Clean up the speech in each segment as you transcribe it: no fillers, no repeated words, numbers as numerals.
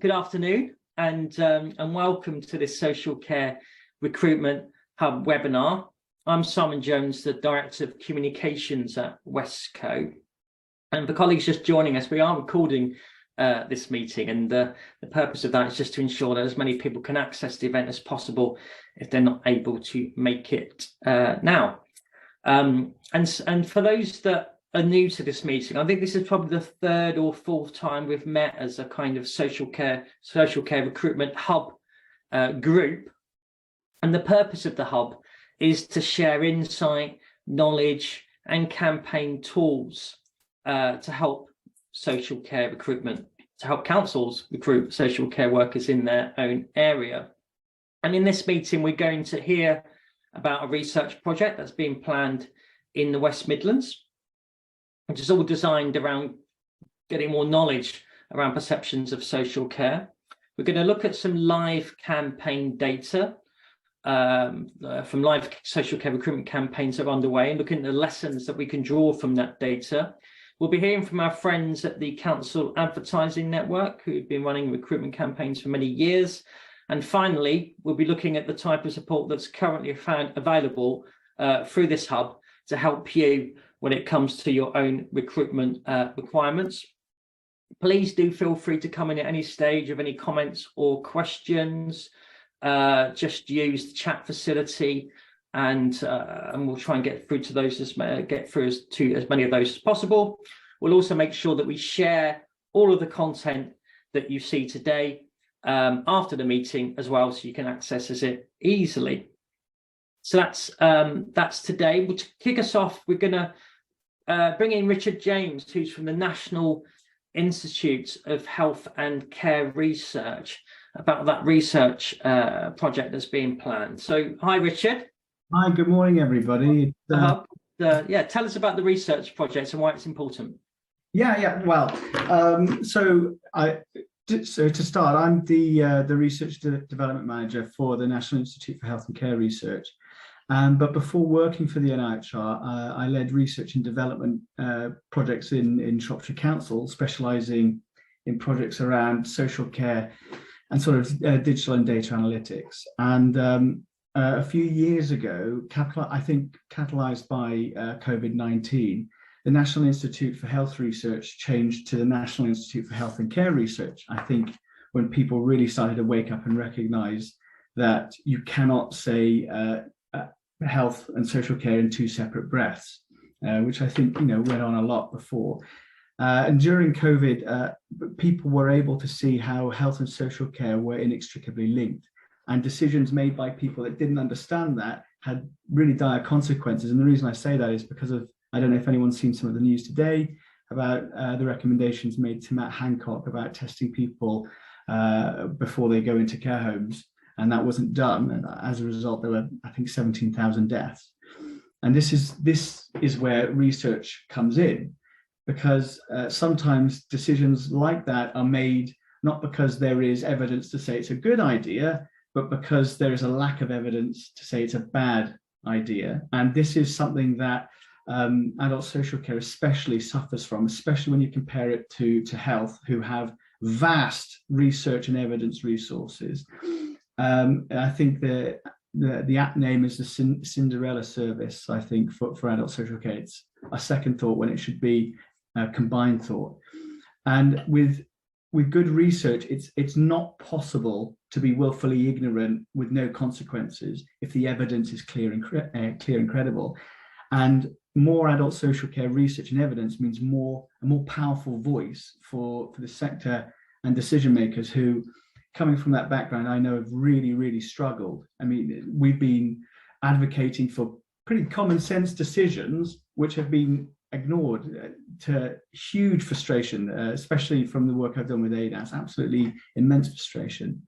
Good afternoon and welcome to this Social Care Recruitment Hub webinar. I'm Simon Jones, the Director of Communications at Westco. And for colleagues just joining us, we are recording this meeting, and the purpose of that is just to ensure that as many people can access the event as possible if they're not able to make it now. And for those that are new to this meeting, I think this is probably the third or fourth time we've met as a kind of social care recruitment hub group. And the purpose of the hub is to share insight, knowledge, and campaign tools to help social care recruitment, to help councils recruit social care workers in their own area. And in this meeting, we're going to hear about a research project that's being planned in the West Midlands, which is all designed around getting more knowledge around perceptions of social care. We're going to look at some live campaign data from live social care recruitment campaigns that are underway and looking at the lessons that we can draw from that data. We'll be hearing from our friends at the Council Advertising Network, who've been running recruitment campaigns for many years. And finally, we'll be looking at the type of support that's currently available through this hub to help you when it comes to your own recruitment requirements. Please do feel free to come in at any stage of any comments or questions. Just use the chat facility, and we'll try and get through to those as many of those as possible. We'll also make sure that we share all of the content that you see today after the meeting as well, so you can access it easily. So that's today. We'll kick us off. We're going to bring in Richard James, who's from the National Institute of Health and Care Research, about that research project that's being planned. So, hi, Richard. Hi, good morning, everybody. Tell us about the research project and why it's important. Well, so to start, I'm the Research Development Manager for the National Institute for Health and Care Research. But before working for the NIHR, I led research and development projects in Shropshire Council, specialising in projects around social care and sort of digital and data analytics. And a few years ago, catalysed by COVID-19, the National Institute for Health Research changed to the National Institute for Health and Care Research. I think when people really started to wake up and recognise that you cannot say health and social care in two separate breaths, which I think went on a lot before. And during COVID, people were able to see how health and social care were inextricably linked, and decisions made by people that didn't understand that had really dire consequences. And the reason I say that is because of, I don't know if anyone's seen some of the news today about the recommendations made to Matt Hancock about testing people before they go into care homes. And that wasn't done. And as a result, there were, I think, 17,000 deaths. And this is where research comes in, because sometimes decisions like that are made not because there is evidence to say it's a good idea, but because there is a lack of evidence to say it's a bad idea. And this is something that adult social care especially suffers from, especially when you compare it to health, who have vast research and evidence resources. I think the app name is the Cinderella service, I think, for adult social care. It's a second thought when it should be a combined thought. And with good research, it's not possible to be willfully ignorant with no consequences if the evidence is clear and credible. And more adult social care research and evidence means a more powerful voice for the sector and decision makers who, coming from that background, I know have really, really struggled. I mean, we've been advocating for pretty common sense decisions which have been ignored to huge frustration, especially from the work I've done with ADAS, absolutely immense frustration.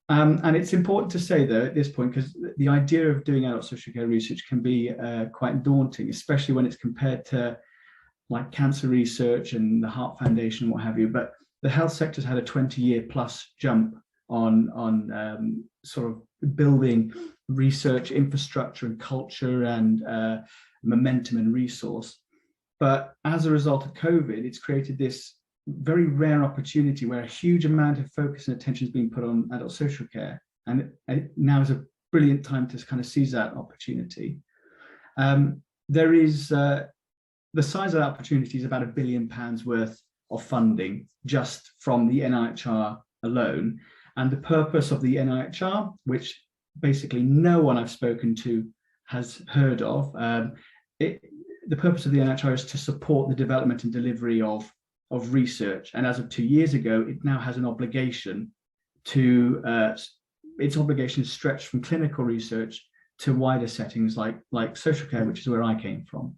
And it's important to say, though, at this point, because the idea of doing adult social care research can be quite daunting, especially when it's compared to like cancer research and the Heart Foundation and what have you. But the health sector's had a 20-year plus jump on sort of building research infrastructure and culture and momentum and resource. But as a result of COVID, it's created this very rare opportunity where a huge amount of focus and attention is being put on adult social care, and now is a brilliant time to kind of seize that opportunity. There is the size of that opportunity is about £1 billion worth of funding just from the NIHR alone, and the purpose of the NIHR, which basically no one I've spoken to has heard of, the purpose of the NIHR is to support the development and delivery of research, and as of 2 years ago, it now has an obligation to its obligation is stretched from clinical research to wider settings like social care, which is where I came from.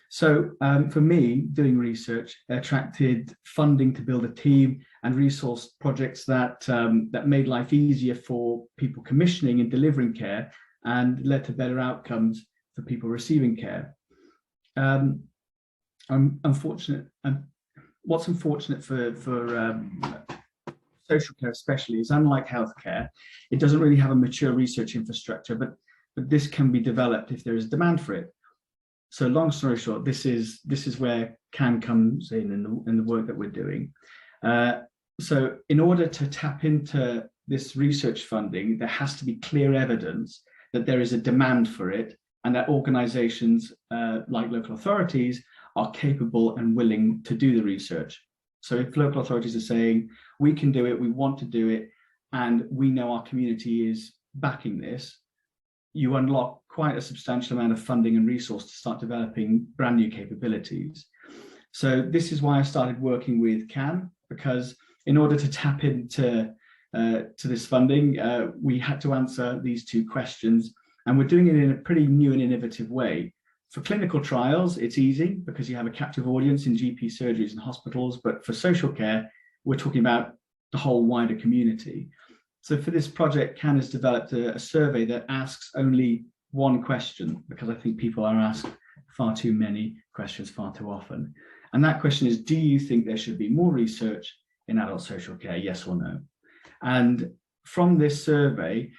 So for me, doing research attracted funding to build a team and resource projects that made life easier for people commissioning and delivering care, and led to better outcomes for people receiving care. What's unfortunate for social care especially is, unlike healthcare, it doesn't really have a mature research infrastructure, but this can be developed if there is demand for it. So long story short, this is where CAN comes in the work that we're doing. So in order to tap into this research funding, there has to be clear evidence that there is a demand for it, and that organizations like local authorities are capable and willing to do the research. So if local authorities are saying, we can do it, we want to do it, and we know our community is backing this, you unlock quite a substantial amount of funding and resource to start developing brand new capabilities. So this is why I started working with CAN, because in order to tap into to this funding, we had to answer these two questions, and we're doing it in a pretty new and innovative way. For clinical trials, it's easy because you have a captive audience in GP surgeries and hospitals, but for social care, we're talking about the whole wider community. So for this project, CAN has developed a survey that asks only one question, because I think people are asked far too many questions far too often. And that question is, do you think there should be more research in adult social care, yes or no? And from this survey,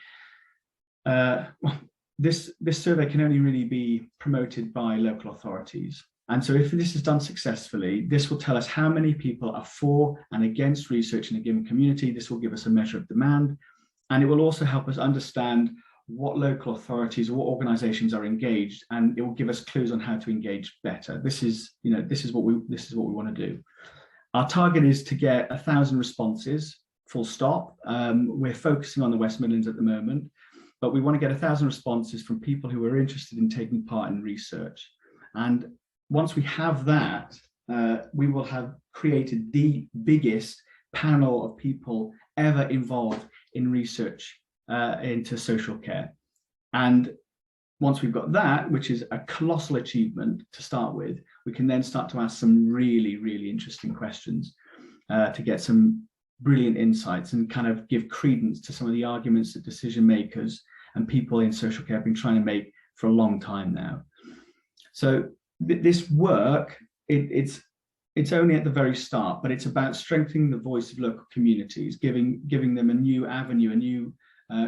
this survey can only really be promoted by local authorities. And so if this is done successfully, this will tell us how many people are for and against research in a given community. This will give us a measure of demand, and it will also help us understand what local authorities or what organizations are engaged, and it will give us clues on how to engage better. This is what we want to do. Our target is to get 1,000 responses, full stop. We're focusing on the West Midlands at the moment, but we want to get 1,000 responses from people who are interested in taking part in research. And once we have that, we will have created the biggest panel of people ever involved in research into social care. And once we've got that, which is a colossal achievement to start with, we can then start to ask some really, really interesting questions to get some brilliant insights and kind of give credence to some of the arguments that decision makers and people in social care have been trying to make for a long time now. So this work, it's only at the very start, but it's about strengthening the voice of local communities, giving them a new avenue, a new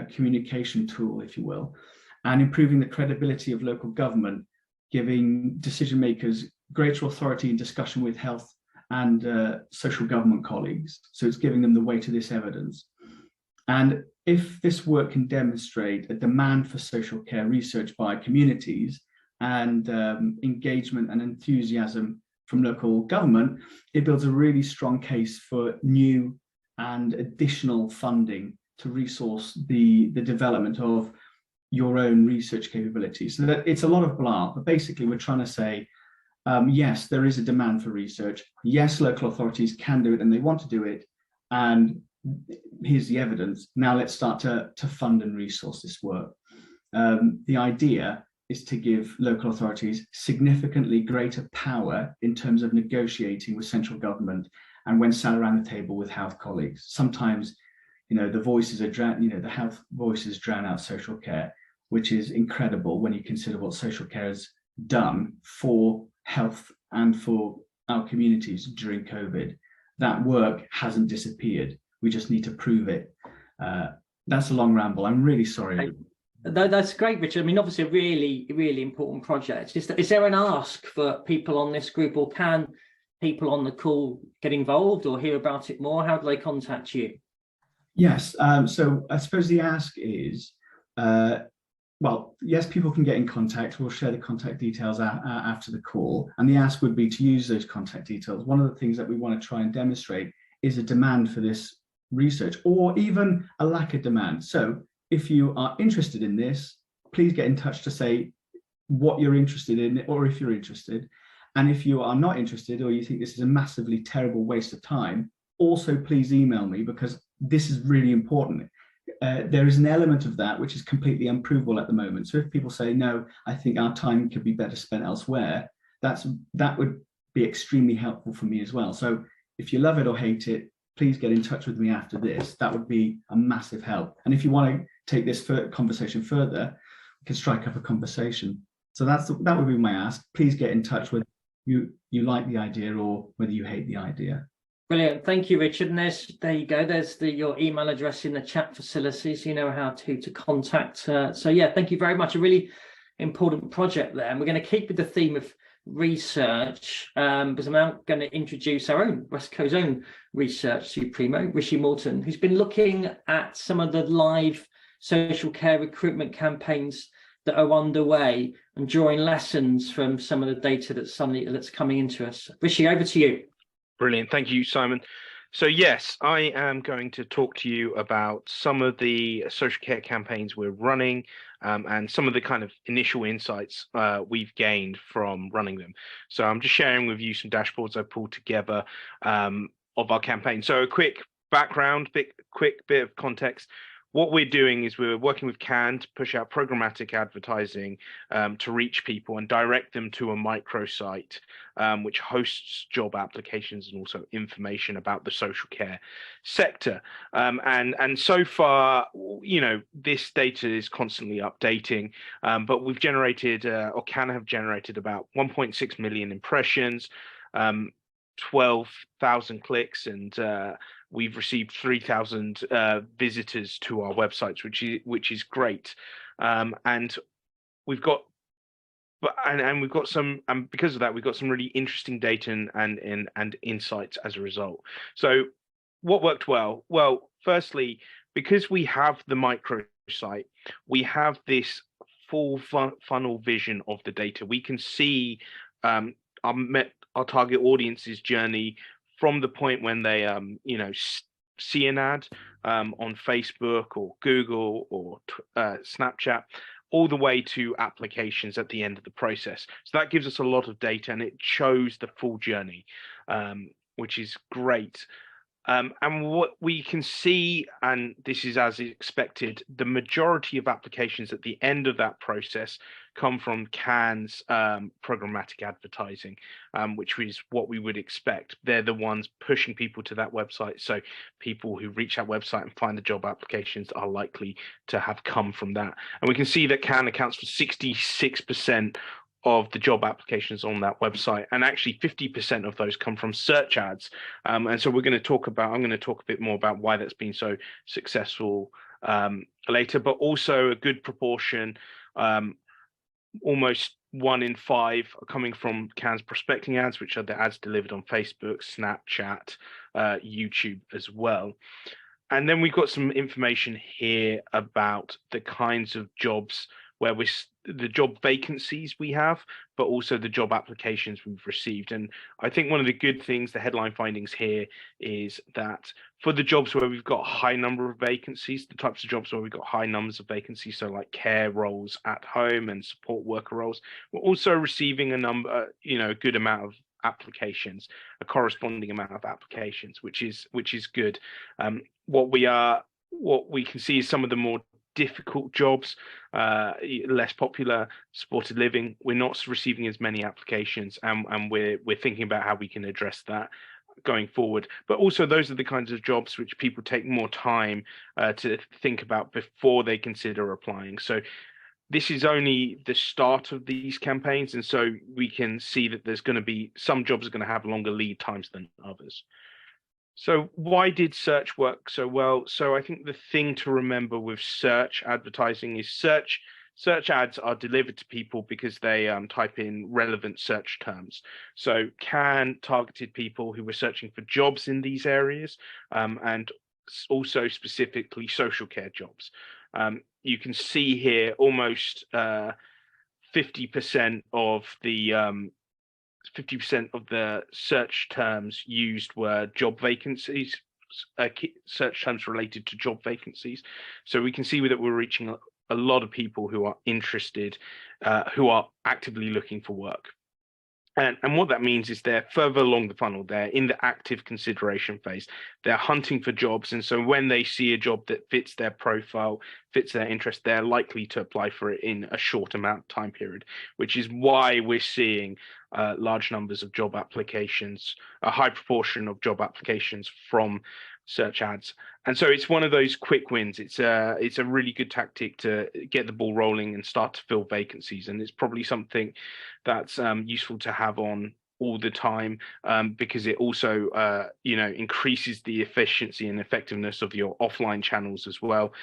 communication tool, if you will, and improving the credibility of local government, giving decision makers greater authority in discussion with health and social government colleagues. So it's giving them the weight of this evidence. And if this work can demonstrate a demand for social care research by communities and engagement and enthusiasm from local government, it builds a really strong case for new and additional funding to resource the development of your own research capabilities. So that it's a lot of blah, but basically we're trying to say, yes, there is a demand for research. Yes, local authorities can do it and they want to do it. And here's the evidence. Now let's start to fund and resource this work. The idea is to give local authorities significantly greater power in terms of negotiating with central government and when sat around the table with health colleagues. Sometimes, the voices are the health voices drown out social care, which is incredible when you consider what social care has done for health and for our communities during COVID. That work hasn't disappeared. We just need to prove it. That's a long ramble. I'm really sorry. No, that's great, Richard. I mean, obviously a really, really important project. Is there an ask for people on this group, or can people on the call get involved or hear about it more? How do they contact you? Yes. So I suppose the ask is, well, yes, people can get in contact. We'll share the contact details after the call. And the ask would be to use those contact details. One of the things that we want to try and demonstrate is a demand for this research, or even a lack of demand. So if you are interested in this, please get in touch to say what you're interested in, or if you're interested. And if you are not interested, or you think this is a massively terrible waste of time, also please email me, because this is really important. There is an element of that which is completely unprovable at the moment. So if people say, no, I think our time could be better spent elsewhere, that would be extremely helpful for me as well. So if you love it or hate it, please get in touch with me after this. That would be a massive help. And if you want to take this conversation further, we can strike up a conversation. So that would be my ask. Please get in touch with you like the idea or whether you hate the idea. Brilliant. Thank you, Richard. And there you go. There's your email address in the chat facilities. You know how to contact. So yeah, thank you very much. A really important project there. And we're going to keep with the theme of research, because I'm now going to introduce our own, Westco's own research supremo, Rishi Morton, who's been looking at some of the live social care recruitment campaigns that are underway and drawing lessons from some of the data that's coming into us. Rishi, over to you. Brilliant. Thank you, Simon. So yes, I am going to talk to you about some of the social care campaigns we're running, and some of the kind of initial insights we've gained from running them. So I'm just sharing with you some dashboards I pulled together of our campaign. So a quick background, quick bit of context. What we're doing is we're working with Can to push out programmatic advertising to reach people and direct them to a microsite which hosts job applications and also information about the social care sector. And so far, you know, this data is constantly updating, but we've generated or Can have generated about 1.6 million impressions, 12,000 clicks, and we've received 3,000 visitors to our websites, which is great. And we've got some, and because of that, we've got some really interesting data and insights as a result. So what worked well? Well, firstly, because we have the microsite, we have this full funnel vision of the data. We can see our target audience's journey from the point when they see an ad on Facebook or Google or Snapchat, all the way to applications at the end of the process. So that gives us a lot of data, and it shows the full journey, which is great. And what we can see, and this is as expected, the majority of applications at the end of that process come from Can's programmatic advertising, which is what we would expect. They're the ones pushing people to that website. So people who reach that website and find the job applications are likely to have come from that. And we can see that Can accounts for 66% of the job applications on that website, and actually 50% of those come from search ads. And so I'm going to talk a bit more about why that's been so successful later, but also a good proportion, almost 1 in 5, are coming from Can's prospecting ads, which are the ads delivered on Facebook, Snapchat, YouTube as well. And then we've got some information here about the kinds of jobs where the job vacancies we have, but also the job applications we've received. And I think one of the good things, the headline findings here, is that for the jobs where we've got a high number of vacancies, the types of jobs where we've got high numbers of vacancies, so like care roles at home and support worker roles, we're also receiving a good amount of applications, a corresponding amount of applications, which is good. What we can see is some of the more difficult jobs, less popular, supported living, we're not receiving as many applications, and we're thinking about how we can address that going forward. But also those are the kinds of jobs which people take more time to think about before they consider applying. So this is only the start of these campaigns, and so we can see that there's going to be some jobs are going to have longer lead times than others. So why did search work so well? So I think the thing to remember with search advertising is search search ads are delivered to people because they type in relevant search terms. So can targeted people who were searching for jobs in these areas, and also specifically social care jobs. You can see here almost 50% of the 50% of the search terms used were job vacancies, search terms related to job vacancies. So we can see that we're reaching a lot of people who are interested, who are actively looking for work. And what that means is they're further along the funnel. They're in the active consideration phase. They're hunting for jobs. And so when they see a job that fits their profile, fits their interest, they're likely to apply for it in a short amount of time period, which is why we're seeing large numbers of job applications, a high proportion of job applications from search ads. And so it's one of those quick wins. It's a really good tactic to get the ball rolling and start to fill vacancies. And it's probably something that's useful to have on all the time, because it also increases the efficiency and effectiveness of your offline channels as well,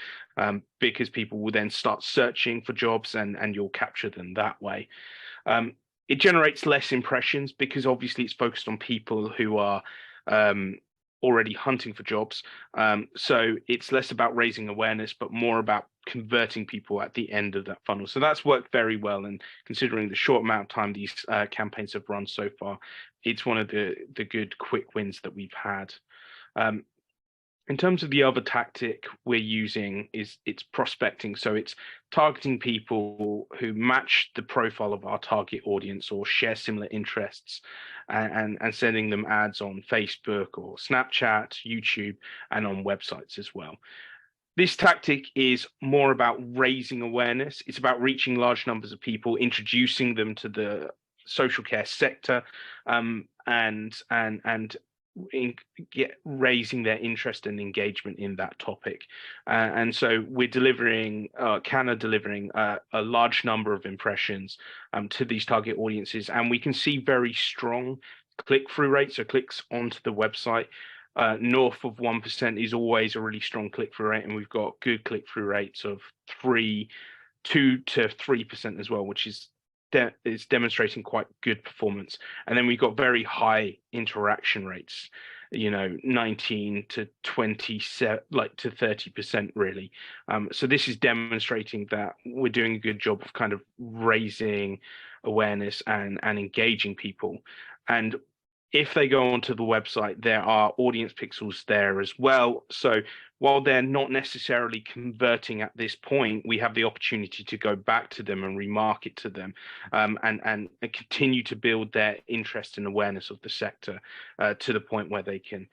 because people will then start searching for jobs and you'll capture them that way. It generates less impressions because obviously it's focused on people who are already hunting for jobs. So it's less about raising awareness, but more about converting people at the end of that funnel. So that's worked very well. And considering the short amount of time these campaigns have run so far, it's one of the good quick wins that we've had. In terms of the other tactic we're using it's prospecting. So it's targeting people who match the profile of our target audience or share similar interests, and sending them ads on Facebook or Snapchat, YouTube, and on websites as well. This tactic is more about raising awareness. It's about reaching large numbers of people, introducing them to the social care sector, and raising their interest and engagement in that topic. And so we're delivering a large number of impressions to these target audiences, and we can see very strong click-through rates, so clicks onto the website. North of 1% is always a really strong click-through rate, and we've got good click-through rates of 2 to 3% as well, which is demonstrating quite good performance. And then we've got very high interaction rates, 19 to 27, like to 30% really. So this is demonstrating that we're doing a good job of kind of raising awareness and engaging people. And if they go onto the website, there are audience pixels there as well. So while they're not necessarily converting at this point, we have the opportunity to go back to them and remarket to them, and continue to build their interest and awareness of the sector to the point where they can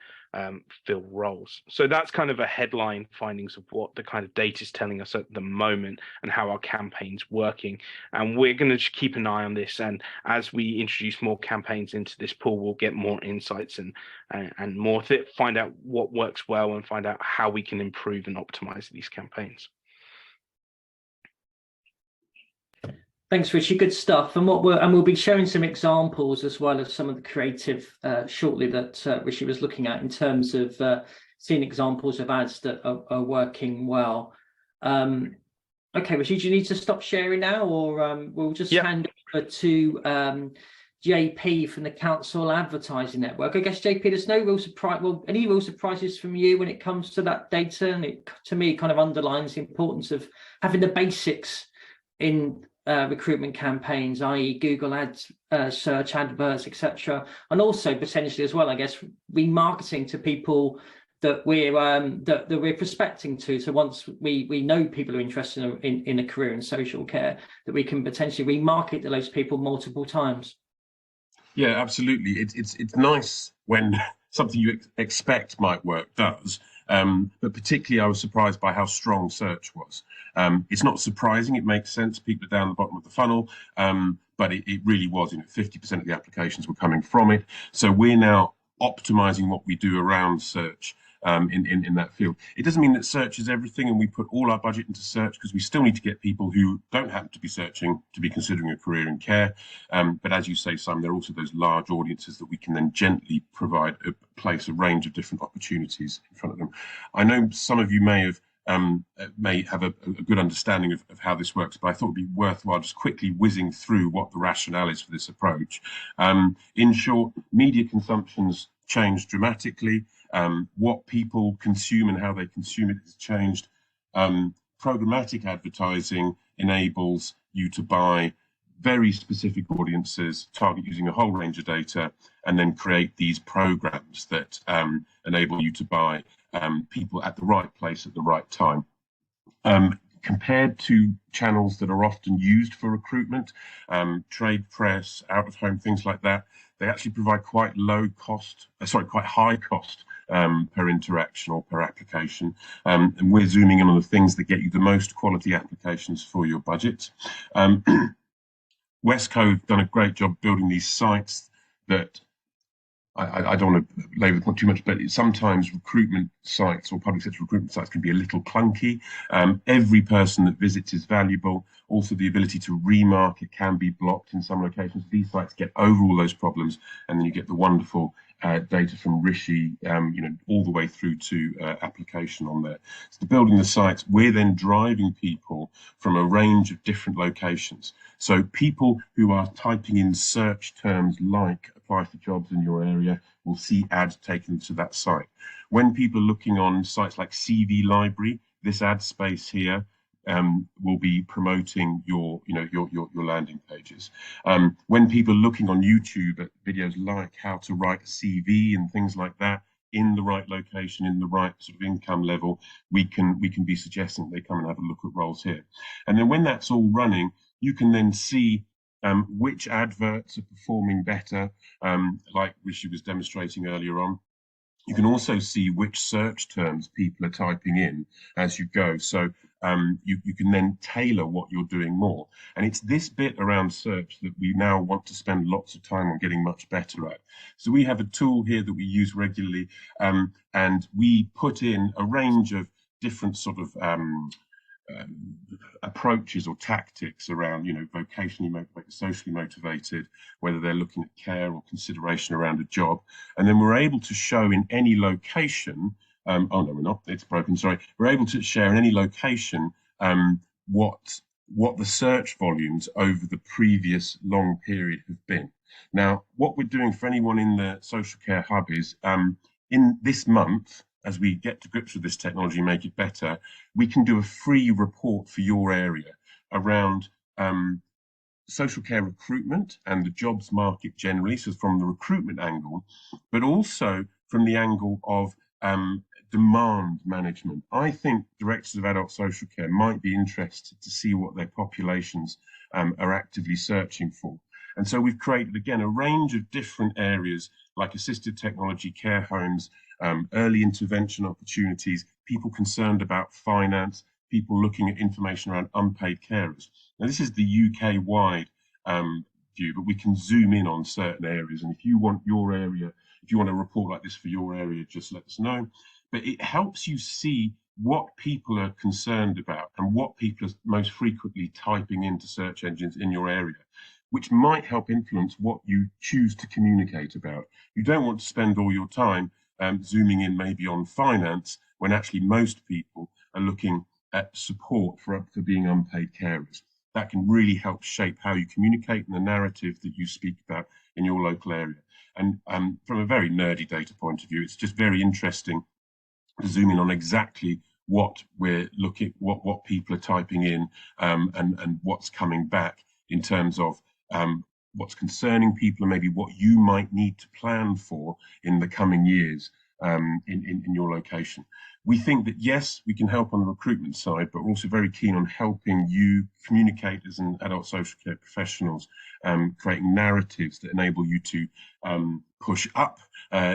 fill roles. So that's kind of a headline findings of what the kind of data is telling us at the moment and how our campaign's working. And we're going to just keep an eye on this. And as we introduce more campaigns into this pool, we'll get more insights and more find out what works well and find out how we can improve and optimize these campaigns. Thanks, Richie. Good stuff. And we'll be sharing some examples as well of some of the creative shortly that Richie was looking at in terms of seeing examples of ads that are working well. Okay, Richie, do you need to stop sharing now, or we'll just hand over to JP from the Council Advertising Network? I guess, JP, there's no real surprise. Well, any real surprises from you when it comes to that data? And it, to me, kind of underlines the importance of having the basics in recruitment campaigns, i.e. Google ads, search adverts, etc., and also potentially as well, I guess, remarketing to people that we're prospecting to. So once we know people are interested in a career in social care, that we can potentially remarket to those people multiple times. Yeah, absolutely. It's nice when something you expect might work does. But particularly, I was surprised by how strong search was. It's not surprising; it makes sense. People are down the bottom of the funnel, but it really was. 50% of the applications were coming from it. So we're now optimizing what we do around search in that field. It doesn't mean that search is everything, and we put all our budget into search, because we still need to get people who don't happen to be searching to be considering a career in care. But as you say, Simon, there are also those large audiences that we can then gently place a range of different opportunities in front of them. I know some of you may have may have a good understanding of how this works, but I thought it'd be worthwhile just quickly whizzing through what the rationale is for this approach. In short, media consumption's changed dramatically. What people consume and how they consume it has changed. Programmatic advertising enables you to buy very specific audiences, target using a whole range of data, and then create these programs that enable you to buy people at the right place at the right time. Compared to channels that are often used for recruitment, trade press, out of home, things like that, they actually provide quite quite high cost per interaction or per application. And we're zooming in on the things that get you the most quality applications for your budget. Westco have done a great job building these sites that I don't want to labour the point too much, but sometimes recruitment sites or public sector recruitment sites can be a little clunky. Every person that visits is valuable. Also, the ability to remarket can be blocked in some locations. These sites get over all those problems, and then you get the wonderful data from Rishi, all the way through to application on there. So building the sites, we're then driving people from a range of different locations. So people who are typing in search terms like apply for jobs in your area will see ads taken to that site. When people are looking on sites like CV Library, this ad space here will be promoting your landing pages. When people are looking on YouTube at videos like how to write a CV and things like that in the right location, in the right sort of income level, we can be suggesting they come and have a look at roles here. And then when that's all running, you can then see which adverts are performing better, like Rishi was demonstrating earlier on. You can also see which search terms people are typing in as you go. So you can then tailor what you're doing more. And it's this bit around search that we now want to spend lots of time on getting much better at. So we have a tool here that we use regularly, and we put in a range of different sort of approaches or tactics around, vocationally motivated, socially motivated, whether they're looking at care or consideration around a job. And then we're able to show in any location, oh no, we're not, it's broken, sorry. We're able to share in any location what the search volumes over the previous long period have been. Now, what we're doing for anyone in the Social Care Hub is in this month, as we get to grips with this technology and make it better, we can do a free report for your area around social care recruitment and the jobs market generally, so from the recruitment angle, but also from the angle of demand management. I think directors of adult social care might be interested to see what their populations are actively searching for. And so we've created, again, a range of different areas like assisted technology, care homes, early intervention opportunities, people concerned about finance, people looking at information around unpaid carers. Now, this is the UK-wide view, but we can zoom in on certain areas. And if you want your area, if you want a report like this for your area, just let us know. But it helps you see what people are concerned about and what people are most frequently typing into search engines in your area, which might help influence what you choose to communicate about. You don't want to spend all your time zooming in maybe on finance when actually most people are looking at support for being unpaid carers. That can really help shape how you communicate and the narrative that you speak about in your local area. And from a very nerdy data point of view, it's just very interesting to zoom in on exactly what we're looking, what people are typing in, and what's coming back in terms of what's concerning people and maybe what you might need to plan for in the coming years in your location. We think that, yes, we can help on the recruitment side, but we're also very keen on helping you communicators and adult social care professionals, creating narratives that enable you to push up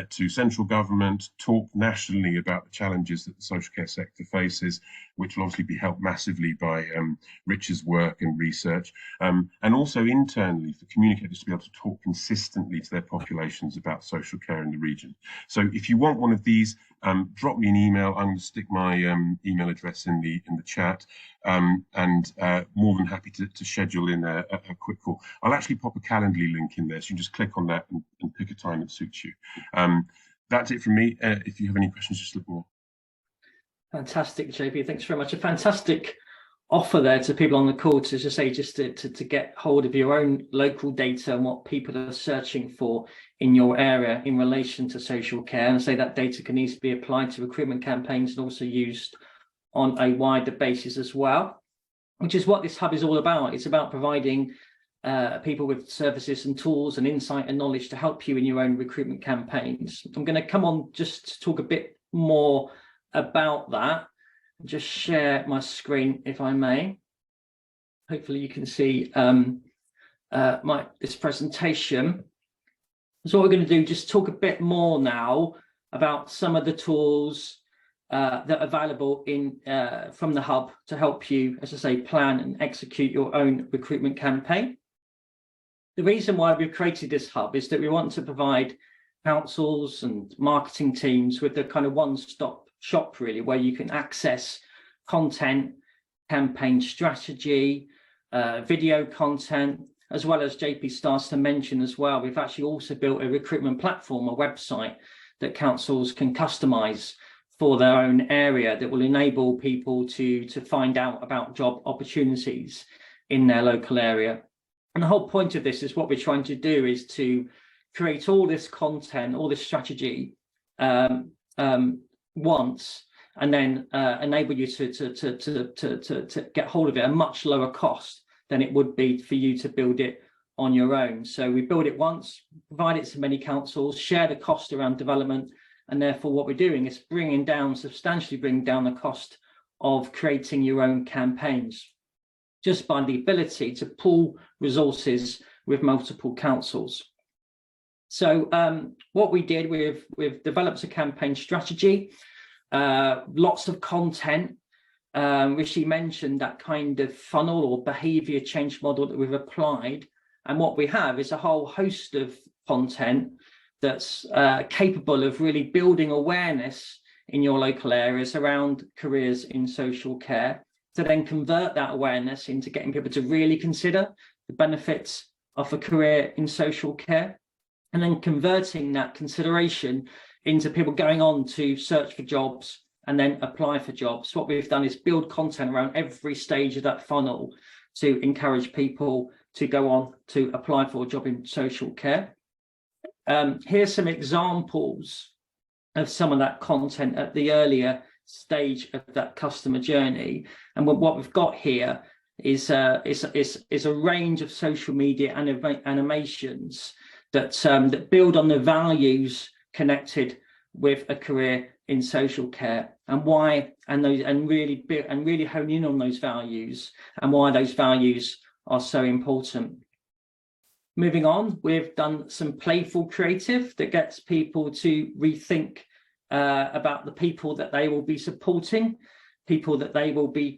to central government, talk nationally about the challenges that the social care sector faces, which will obviously be helped massively by Richard's work and research, and also internally for communicators to be able to talk consistently to their populations about social care in the region. So if you want one of these, drop me an email. I'm going to stick my email address in the chat, and more than happy to schedule in a quick call. I'll actually pop a Calendly link in there, so you can just click on that and pick a time that suits you. That's it from me. If you have any questions, just let me know. Fantastic, JP. Thanks very much. A fantastic offer there to people on the call to just say, to get hold of your own local data and what people are searching for in your area in relation to social care, and say that data can easily be applied to recruitment campaigns and also used on a wider basis as well, which is what this hub is all about. It's about providing people with services and tools and insight and knowledge to help you in your own recruitment campaigns. I'm going to come on just to talk a bit more about that. Just share my screen if I may. Hopefully you can see this presentation. So what we're going to do, just talk a bit more now about some of the tools that are available from the hub to help you, as I say, plan and execute your own recruitment campaign. The reason why we've created this hub is that we want to provide councils and marketing teams with the kind of one-stop shop, really, where you can access content, campaign strategy, video content, as well as JP starts to mention as well. We've actually also built a recruitment platform, a website that councils can customize for their own area that will enable people to find out about job opportunities in their local area. And the whole point of this is what we're trying to do is to create all this content, all this strategy once, and then enable you to get hold of it at a much lower cost than it would be for you to build it on your own. So we build it once, provide it to many councils, share the cost around development, and therefore what we're doing is substantially bringing down the cost of creating your own campaigns, just by the ability to pool resources with multiple councils. So what we did, we've developed a campaign strategy, lots of content. Rishi mentioned that kind of funnel or behavior change model that we've applied. And what we have is a whole host of content that's capable of really building awareness in your local areas around careers in social care, to then convert that awareness into getting people to really consider the benefits of a career in social care, and then converting that consideration into people going on to search for jobs and then apply for jobs. What we've done is build content around every stage of that funnel to encourage people to go on to apply for a job in social care. Here's some examples of some of that content at the earlier stage of that customer journey. And what we've got here is a range of social media animations that build on the values connected with a career in social care, and why, and really hone in on those values and why those values are so important. Moving on, we've done some playful creative that gets people to rethink about the people that they will be supporting, people that they will be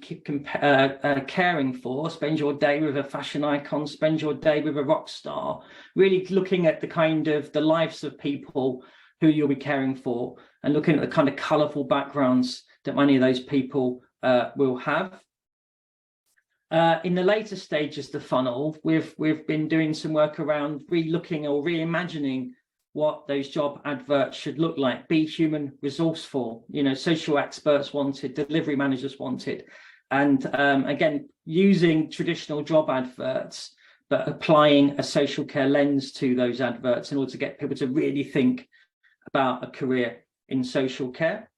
caring for. Spend your day with a fashion icon, spend your day with a rock star, really looking at the kind of the lives of people who you'll be caring for, and looking at the kind of colourful backgrounds that many of those people will have. In the later stages of the funnel, we've been doing some work around re-looking or reimagining what those job adverts should look like. Be human resourceful, social experts wanted, delivery managers wanted, and again, using traditional job adverts, but applying a social care lens to those adverts in order to get people to really think about a career in social care.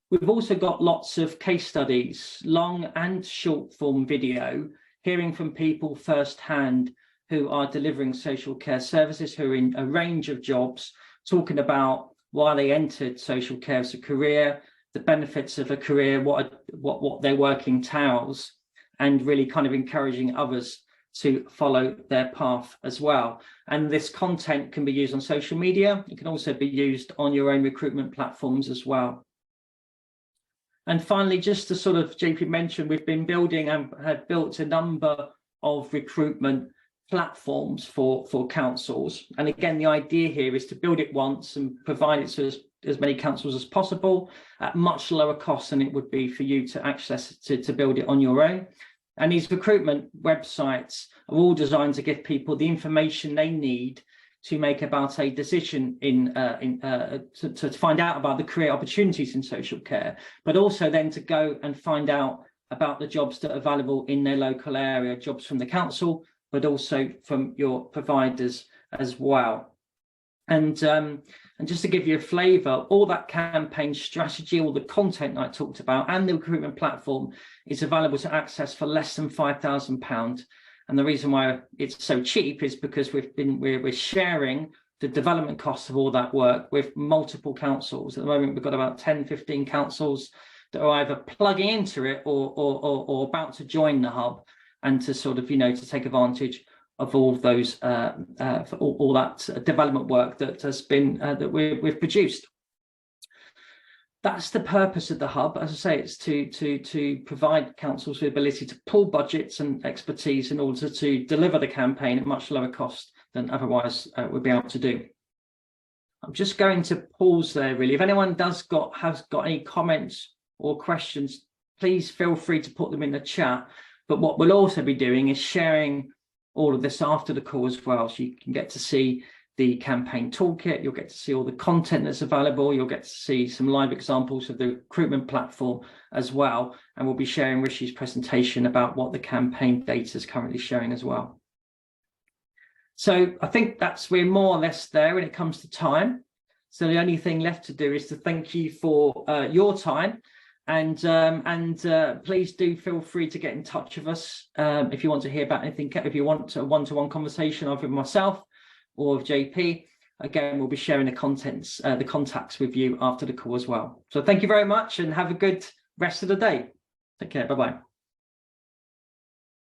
We've also got lots of case studies, long and short form video, hearing from people firsthand who are delivering social care services, who are in a range of jobs, talking about why they entered social care as a career, the benefits of a career, what their work entails, and really kind of encouraging others to follow their path as well. And this content can be used on social media. It can also be used on your own recruitment platforms as well. And finally, just to sort of, JP mentioned, we've been building and have built a number of recruitment platforms for councils. And again, the idea here is to build it once and provide it to as many councils as possible at much lower cost than it would be for you to access to build it on your own. And these recruitment websites are all designed to give people the information they need to make about a decision to find out about the career opportunities in social care, but also then to go and find out about the jobs that are available in their local area, jobs from the council, but also from your providers as well. And just to give you a flavour, all that campaign strategy, all the content I talked about, and the recruitment platform is available to access for less than £5,000. And the reason why it's so cheap is because we're sharing the development costs of all that work with multiple councils. At the moment, we've got about 10, 15 councils that are either plugging into it or about to join the hub, and to sort of, to take advantage of all of those all that development work that has been that we've produced. That's the purpose of the hub. As I say, it's to provide councils with the ability to pull budgets and expertise in order to deliver the campaign at much lower cost than otherwise we'd be able to do. I'm just going to pause there, really. If anyone has got any comments or questions, please feel free to put them in the chat. But what we'll also be doing is sharing all of this after the call as well, so you can get to see the campaign toolkit, you'll get to see all the content that's available, you'll get to see some live examples of the recruitment platform as well, and we'll be sharing Rishi's presentation about what the campaign data is currently showing as well. So I think we're more or less there when it comes to time. So the only thing left to do is to thank you for your time. And please do feel free to get in touch with us if you want to hear about anything, if you want a one-to-one conversation either with myself or with JP. Again, we'll be sharing the contacts with you after the call as well. So thank you very much and have a good rest of the day. Take care. Bye-bye.